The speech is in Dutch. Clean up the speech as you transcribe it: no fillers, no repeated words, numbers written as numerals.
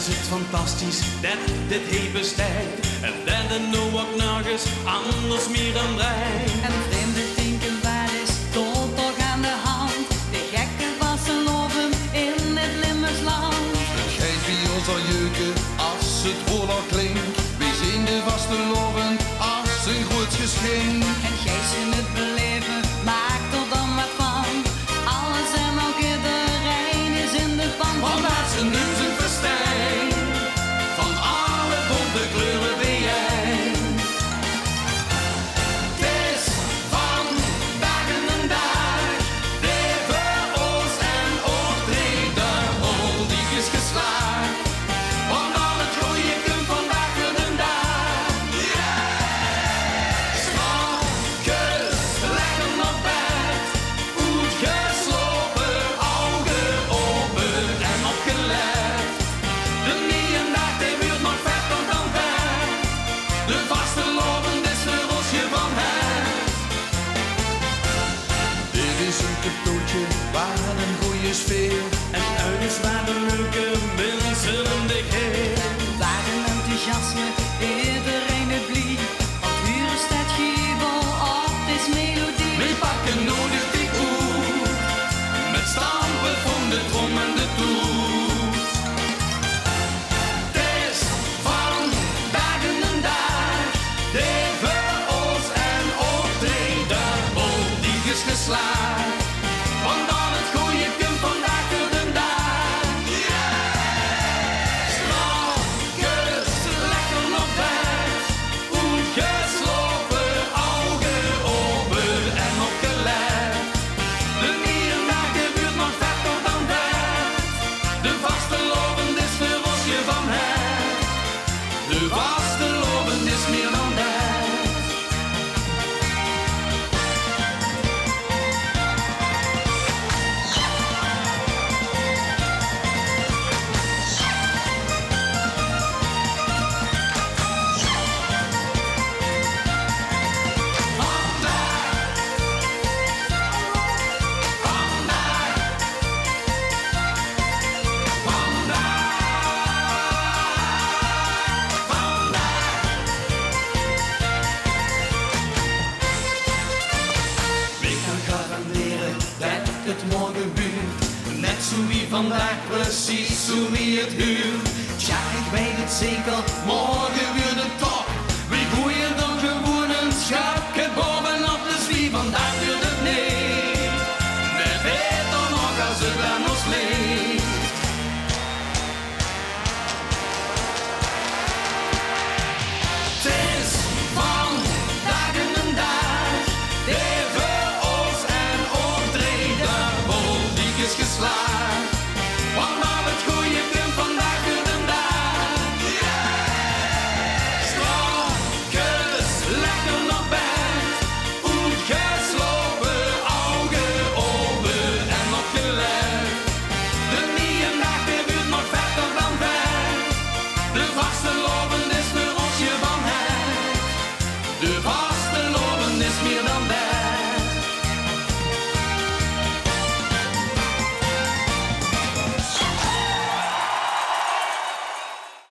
is het fantastisch dat dit heeft bestaat. En dat er nu ook nog eens anders meer dan brein. En vreemde denken, waar is tot toch aan de hand? De gekken wassen loven in het Limburgsland. Het geit bij ons al jeuken als het oorlog klinkt. Wij zien de vaste loven als een groot geschenk. En gijs in het beleven, maak er dan wat van. Alles en ook iedereen is in de pan. Want dat ze nu zijn festijn van alle bonte kleuren bijeen. Het is van dag en dag, de voor ons en optreden, al die is geslaagd. Want al het goede komt vandaag en een dag. S'morgens leggen op bed, goed geslopen, ogen open en opgelet. De dag die wordt nog vetter dan vet. De vaste loven is voor ons je van het. Dit is een cadeautje waar een goede sfeer. En uit is waar de leuke mensen dik heen. Waar een enthousiasme, iedereen het blieb. Want huur staat giebel op, het is melodie. We pakken nodig die koet, met stampen van de trom en de toet. Het is van dag en dag, de voor ons en optreden, al die is geslaagd. Want al het goede komt vandaag door de dag. S'morgens lekker op bed, goed geslopen, ogen open en opgelet. De dag die wordt nog vetter dan vet. De vaste loven is voor ons je van het. De vaste loven is meer dan dat. Ik kan garanderen dat het morgen buurt. Net zo wie vandaag, precies zo wie het huurt. Tja, ik weet het zeker, morgen weer